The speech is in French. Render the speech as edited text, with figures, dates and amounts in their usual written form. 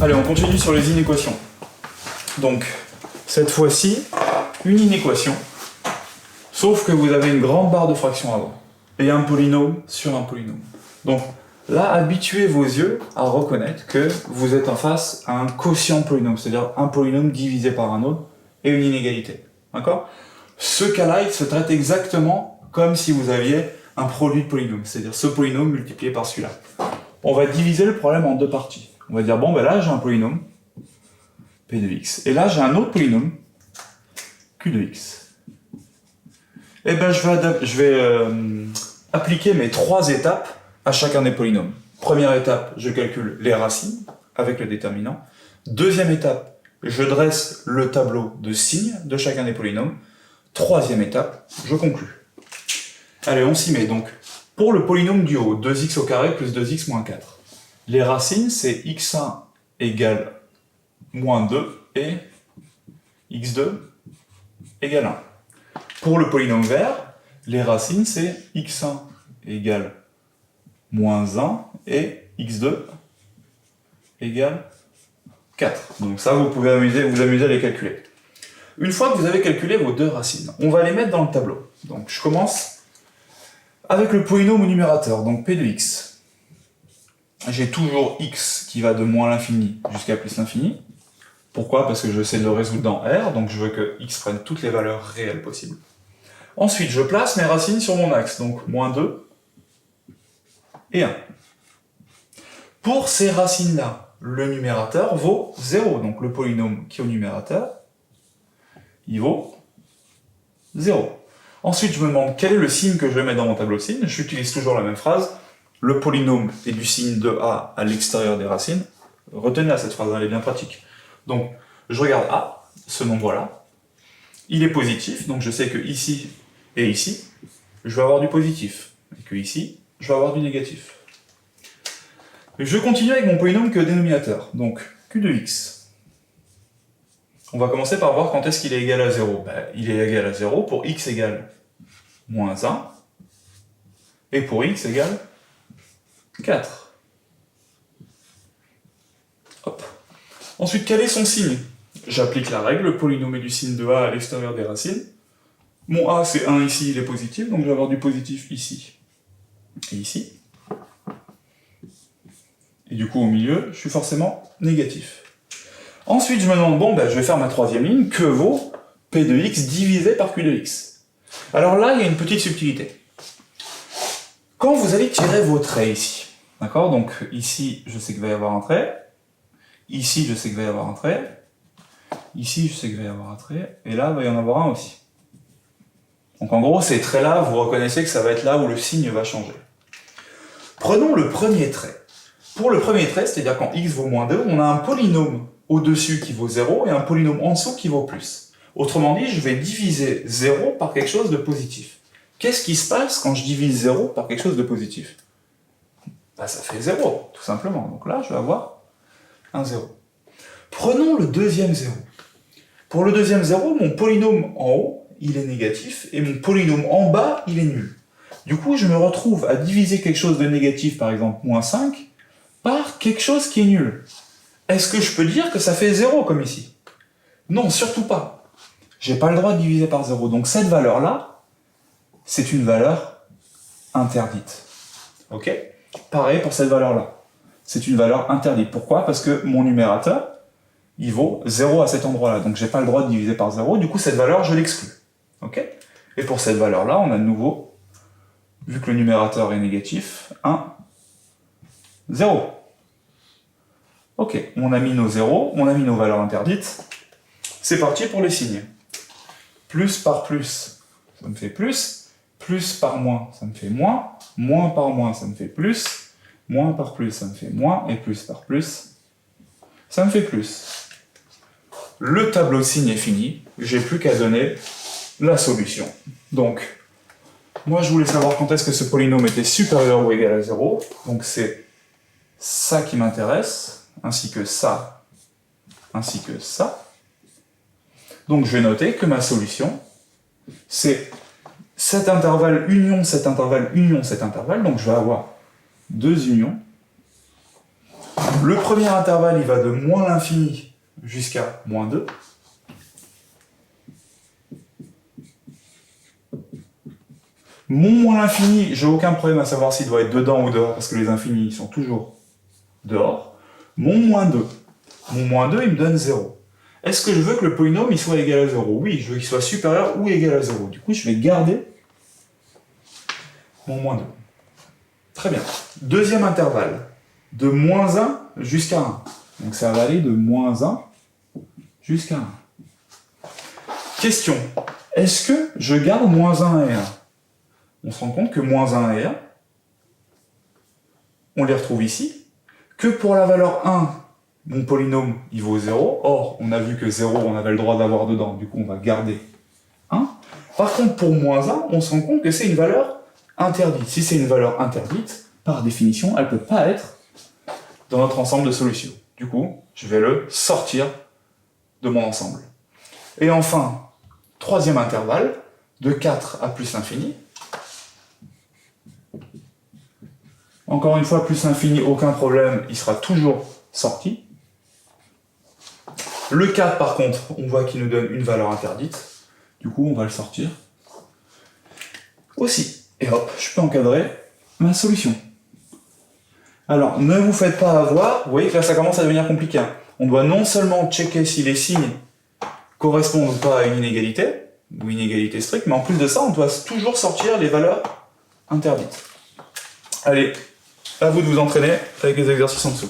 Allez, on continue sur les inéquations. Donc, cette fois-ci, une inéquation, sauf que vous avez une grande barre de fractions avant, et un polynôme sur un polynôme. Donc, là, habituez vos yeux à reconnaître que vous êtes en face à un quotient polynôme, c'est-à-dire un polynôme divisé par un autre, et une inégalité. D'accord? Ce cas-là, il se traite exactement comme si vous aviez un produit de polynôme, c'est-à-dire ce polynôme multiplié par celui-là. On va diviser le problème en deux parties. On va dire, bon, ben là, j'ai un polynôme, P de x, et là, j'ai un autre polynôme, Q de x. Et ben, je vais appliquer mes trois étapes à chacun des polynômes. Première étape, je calcule les racines avec le déterminant. Deuxième étape, je dresse le tableau de signes de chacun des polynômes. Troisième étape, je conclus. Allez, on s'y met donc. Pour le polynôme du haut, 2x au carré plus 2x moins 4. Les racines, c'est x1 égale moins 2 et x2 égale 1. Pour le polynôme vert, les racines, c'est x1 égale moins 1 et x2 égale 4. Donc ça, vous pouvez vous amuser à les calculer. Une fois que vous avez calculé vos deux racines, on va les mettre dans le tableau. Donc je commence avec le polynôme au numérateur, donc P de x. J'ai toujours x qui va de moins l'infini jusqu'à plus l'infini. Pourquoi? Parce que je sais le résoudre dans R, donc je veux que x prenne toutes les valeurs réelles possibles. Ensuite, je place mes racines sur mon axe, donc moins 2 et 1. Pour ces racines-là, le numérateur vaut 0, donc le polynôme qui est au numérateur, il vaut 0. Ensuite, je me demande quel est le signe que je vais mettre dans mon tableau de signes. J'utilise toujours la même phrase. Le polynôme est du signe de A à l'extérieur des racines. Retenez cette phrase, elle est bien pratique. Donc, je regarde A, ce nombre-là. Il est positif, donc je sais que ici et ici, je vais avoir du positif. Et que ici, je vais avoir du négatif. Je continue avec mon polynôme qui est au dénominateur. Donc, Q de x. On va commencer par voir quand est-ce qu'il est égal à 0. Ben, il est égal à 0 pour x égale moins 1, et pour x égale 4. Hop. Ensuite, quel est son signe? J'applique la règle, le polynôme est du signe de A à l'extérieur des racines. Mon A, c'est 1 ici, il est positif, donc je vais avoir du positif ici et ici. Et du coup, au milieu, je suis forcément négatif. Ensuite, je me demande, bon, ben, je vais faire ma troisième ligne, que vaut P de x divisé par Q de x? Alors là, il y a une petite subtilité. Quand vous allez tirer vos traits ici, d'accord? Donc ici, je sais qu'il va y avoir un trait, ici, je sais qu'il va y avoir un trait, ici, je sais qu'il va y avoir un trait, et là, il va y en avoir un aussi. Donc en gros, ces traits-là, vous reconnaissez que ça va être là où le signe va changer. Prenons le premier trait. Pour le premier trait, c'est-à-dire quand x vaut moins 2, on a un polynôme au-dessus qui vaut 0 et un polynôme en dessous qui vaut plus. Autrement dit, je vais diviser 0 par quelque chose de positif. Qu'est-ce qui se passe quand je divise 0 par quelque chose de positif? Ben, ça fait 0, tout simplement. Donc là, je vais avoir un 0. Prenons le deuxième 0. Pour le deuxième 0, mon polynôme en haut, il est négatif, et mon polynôme en bas, il est nul. Du coup, je me retrouve à diviser quelque chose de négatif, par exemple moins 5, par quelque chose qui est nul. Est-ce que je peux dire que ça fait 0 comme ici? Non, surtout pas. J'ai pas le droit de diviser par 0. Donc cette valeur-là, c'est une valeur interdite. Ok? Pareil pour cette valeur-là. C'est une valeur interdite. Pourquoi? Parce que mon numérateur, il vaut 0 à cet endroit-là. Donc j'ai pas le droit de diviser par 0. Du coup, cette valeur, je l'exclus. Ok? Et pour cette valeur-là, on a de nouveau, vu que le numérateur est négatif, 1, 0. Ok, on a mis nos zéros, on a mis nos valeurs interdites. C'est parti pour les signes. Plus par plus, ça me fait plus. Plus par moins, ça me fait moins. Moins par moins, ça me fait plus. Moins par plus, ça me fait moins. Et plus par plus, ça me fait plus. Le tableau de signes est fini. J'ai plus qu'à donner la solution. Donc, moi je voulais savoir quand est-ce que ce polynôme était supérieur ou égal à 0. Donc c'est ça qui m'intéresse. Ainsi que ça, ainsi que ça. Donc je vais noter que ma solution, c'est cet intervalle union, cet intervalle union, cet intervalle. Donc je vais avoir deux unions Le premier intervalle, il va de moins l'infini jusqu'à moins 2. Mon moins l'infini, j'ai aucun problème à savoir s'il doit être dedans ou dehors, parce que les infinis sont toujours dehors. Mon moins 2. Mon moins 2, il me donne 0. Est-ce que je veux que le polynôme il soit égal à 0? Oui, je veux qu'il soit supérieur ou égal à 0. Du coup, je vais garder mon moins 2. Très bien. Deuxième intervalle, de moins 1 jusqu'à 1. Donc ça va aller de moins 1 jusqu'à 1. Question, est-ce que je garde moins 1 et 1? On se rend compte que moins 1 et 1, on les retrouve ici, que pour la valeur 1, mon polynôme, il vaut 0. Or, on a vu que 0, on avait le droit d'avoir dedans, du coup, on va garder 1. Par contre, pour moins 1, on se rend compte que c'est une valeur interdite. Si c'est une valeur interdite, par définition, elle ne peut pas être dans notre ensemble de solutions. Du coup, je vais le sortir de mon ensemble. Et enfin, troisième intervalle, de 4 à plus l'infini. Encore une fois, plus l'infini, aucun problème, il sera toujours sorti. Le 4, par contre, on voit qu'il nous donne une valeur interdite. Du coup, on va le sortir aussi. Et hop, je peux encadrer ma solution. Alors, ne vous faites pas avoir, vous voyez que là, ça commence à devenir compliqué. On doit non seulement checker si les signes correspondent ou pas à une inégalité, ou une égalité stricte, mais en plus de ça, on doit toujours sortir les valeurs interdites. Allez, à vous de vous entraîner avec les exercices en dessous.